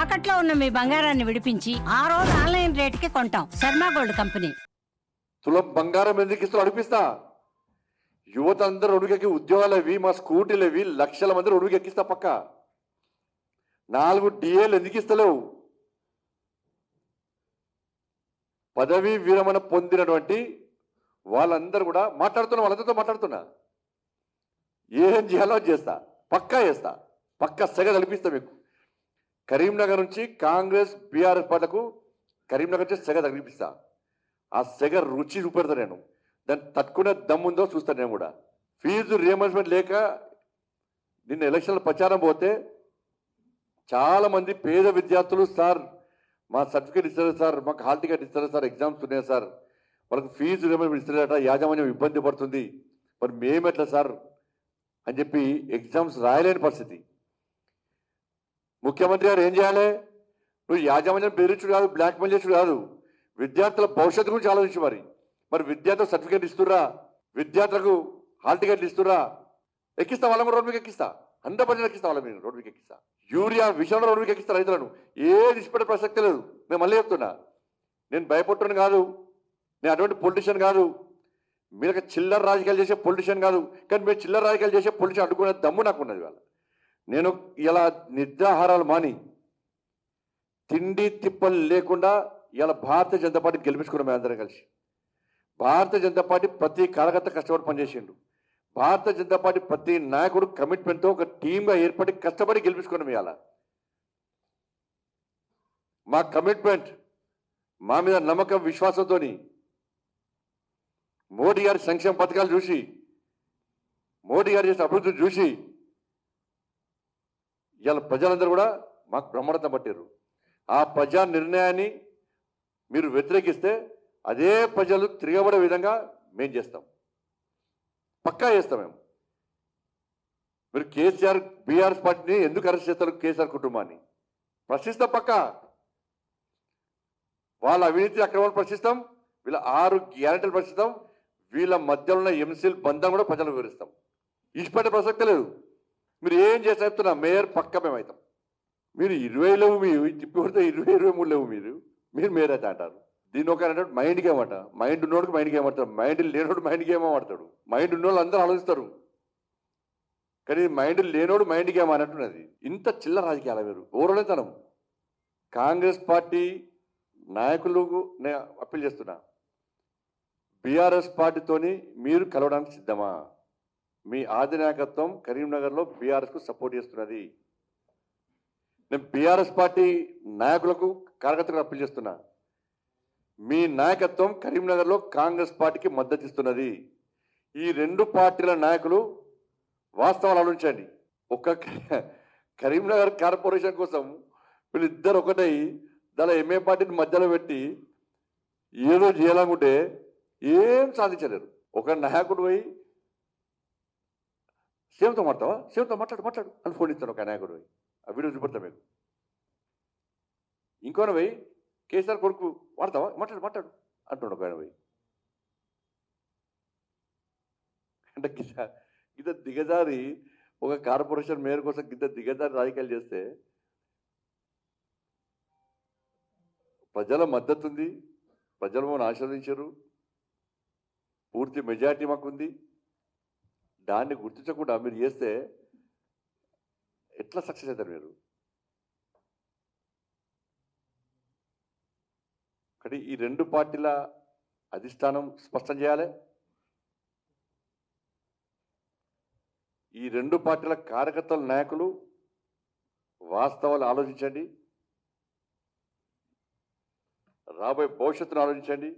తాకట్లో ఉన్న మీ బంగారాన్ని విడిపించి ఆ రోజు ఆన్లైన్ రేటుకి కొంటాం. Sharma gold company. తులం బంగారం ఎందుకు ఇస్తూ అడిపిస్తా? యువత అందరూ ఒడుగెక్కి ఉద్యోగాలు అవి మా స్కూటీలు అవి లక్షల మంది ఒడుగెక్కిస్తా. పక్క 4 డిఏలు ఎందుకు ఇస్తలేవు? పదవీ విరమణ పొందినటువంటి వాళ్ళందరూ కూడా వాళ్ళందరితో మాట్లాడుతున్నా. ఏం చేయాలో చేస్తా, పక్కా చేస్తా, పక్కా సెగ కల్పిస్తా మీకు. కరీంనగర్ నుంచి కాంగ్రెస్ బీఆర్ఎస్ పార్టీలకు కరీంనగర్ నుంచి సెగ తగిలిపిస్తా. ఆ సెగ రుచి చూపెడతా నేను. దాన్ని తట్టుకునే దమ్ముందో చూస్తాను నేను కూడా. ఫీజు రియంబర్స్మెంట్ లేక నిన్న ఎలక్షన్ల ప్రచారం పోతే చాలామంది పేద విద్యార్థులు, సార్ మా సర్టిఫికేట్ ఇస్తారు సార్, మాకు హాల్ టికెట్ ఇస్తారు సార్, ఎగ్జామ్స్ ఉన్నాయి సార్, వాళ్ళకి ఫీజు రియంబర్స్మెంట్ ఇస్తారట, యాజమాన్యం ఇబ్బంది పడుతుంది, మరి మేమెట్లా సార్ అని చెప్పి ఎగ్జామ్స్ రాయలేని పరిస్థితి. ముఖ్యమంత్రి గారు ఏం చేయాలి? నువ్వు యాజమాన్యం బెదిరించుడు కాదు, బ్లాక్మెయిల్ చేసుడు కాదు, విద్యార్థుల భవిష్యత్తు గురించి ఆలోచించు. మరి విద్యార్థులకు సర్టిఫికేట్ ఇస్తుర్రా, విద్యార్థులకు హాల్ టికెట్లు ఇస్తుర్రా, ఎక్కిస్తా వాళ్ళ రోడ్డు మీకు ఎక్కిస్తా, 100% ఎక్కిస్తా, వాళ్ళ మీరు రోడ్డు మీకు ఎక్కిస్తా. యూరియా విషయంలో రోడ్డు మీకు ఎక్కిస్తా. రైతులను ఏది ఇష్టపడే ప్రసక్తి లేదు. నేను మళ్ళీ చెప్తున్నా, నేను భయపడుతున్న కాదు, నేను అటువంటి పొలిటీషియన్ కాదు, మీరు చిల్లర రాజకీయాలు చేసే పొలిటీషియన్ కాదు. కానీ మీరు చిల్లర రాజకీయాలు చేసే పొలిటీషియన్ అడ్డుకునే దమ్ము నాకు ఉన్నది. వాళ్ళ నేను ఇలా నిద్రాహారాలు మాని తిండి తిప్పలు లేకుండా ఇలా భారతీయ జనతా పార్టీ గెలిపించుకున్నాం. మేము అందరం కలిసి భారతీయ జనతా పార్టీ ప్రతి కార్యకర్త కష్టపడి పనిచేసిండు. భారతీయ జనతా పార్టీ ప్రతి నాయకుడు కమిట్మెంట్తో ఒక టీమ్గా ఏర్పడి కష్టపడి గెలిపించుకున్నాం. ఇవాళ మా కమిట్మెంట్, మా మీద నమ్మకం విశ్వాసంతో మోడీ గారి సంక్షేమ పథకాలు చూసి, మోడీ గారు చేసిన అభివృద్ధి చూసి ఇవాళ ప్రజలందరూ కూడా మాకు బ్రహ్మరథం పట్టారు. ఆ ప్రజా నిర్ణయాన్ని మీరు వ్యతిరేకిస్తే అదే ప్రజలు తిరగబడే విధంగా మేము చేస్తాం, పక్కా చేస్తాం. మీరు కేసీఆర్ బీఆర్ఎస్ పార్టీని ఎందుకు అరెస్ట్ చేస్తారు? కేసీఆర్ కుటుంబాన్ని ప్రశ్నిస్తాం, పక్కా. వాళ్ళ అవినీతి అక్రమాలు ప్రశ్నిస్తాం, వీళ్ళ 6 గ్యారెంటీలు ప్రశ్నిస్తాం, వీళ్ళ మధ్యలో ఉన్న ఎంసీల్ బంధం కూడా ప్రజలకు వివరిస్తాం. ఇష్టపడే ప్రసక్తి లేదు. మీరు ఏం చేసి చెప్తున్నా మేయర్ పక్క మేము అవుతాం. మీరు 20 లేవు, మీరు తిప్పి కొడితే 20-23 లేవు, మీరు మేయర్ అయితే అంటారు. దీని ఒక మైండ్ గేమ్ అంట. మైండ్ ఉన్నోడికి మైండ్ గేమ్ ఆడతాడు, మైండ్ లేనోడు మైండ్ గేమ్ ఆడతాడు. మైండ్ ఉన్నోళ్ళు అందరూ ఆలోచిస్తారు, కానీ మైండ్ లేనోడు మైండ్ గేమ్ అన్నట్టున్నది. ఇంత చిల్లర రాజకీయాల మీరు ఓరలేతనం. కాంగ్రెస్ పార్టీ నాయకులకు నేను అప్పీల్ చేస్తున్నా, బీఆర్ఎస్ పార్టీతోని మీరు కలవడానికి సిద్ధమా? మీ అధినాయకత్వం కరీంనగర్లో బీఆర్ఎస్కు సపోర్ట్ చేస్తున్నది. నేను బీఆర్ఎస్ పార్టీ నాయకులకు కార్యకర్తలకు అప్పీల్ చేస్తున్నా, మీ నాయకత్వం కరీంనగర్లో కాంగ్రెస్ పార్టీకి మద్దతు ఇస్తున్నది. ఈ 2 పార్టీల నాయకులు వాస్తవాలు ఆలోచించండి. ఒక కరీంనగర్ కార్పొరేషన్ కోసం వీళ్ళిద్దరు ఒకటై దాని ఎంఏ పార్టీని మధ్యలో పెట్టి ఏదో చేయాలనుకుంటే ఏం సాధించలేరు. ఒక నాయకుడు పోయి సీఎంతో మాట్లాడతావా, సీఎంతో మాట్లాడు అని ఫోన్ ఇస్తాను ఒక నాయకుడు పోయి. ఆ వీడియో చూపెడతా మీకు. ఇంకోన పోయి కేసీఆర్ కొడుకు వాడతావా, మాట్లాడు అంటున్నాడు ఒక ఆయన పోయి. అంటే గిద్ద దిగజారి ఒక కార్పొరేషన్ మేయర్ కోసం గిద్ద దిగజారి రాజకీయాలు చేస్తే ప్రజల మద్దతు ఉంది, ప్రజలు మనం ఆశీర్వదించారు, పూర్తి మెజారిటీ మాకుంది. దాన్ని గుర్తించకుండా మీరు చేస్తే ఎట్లా సక్సెస్ అవుతారు మీరు? కానీ ఈ 2 పార్టీల అధిష్టానం స్పష్టం చేయాలి. ఈ 2 పార్టీల కార్యకర్తల నాయకులు వాస్తవాలు ఆలోచించండి, రాబోయే భవిష్యత్తును ఆలోచించండి.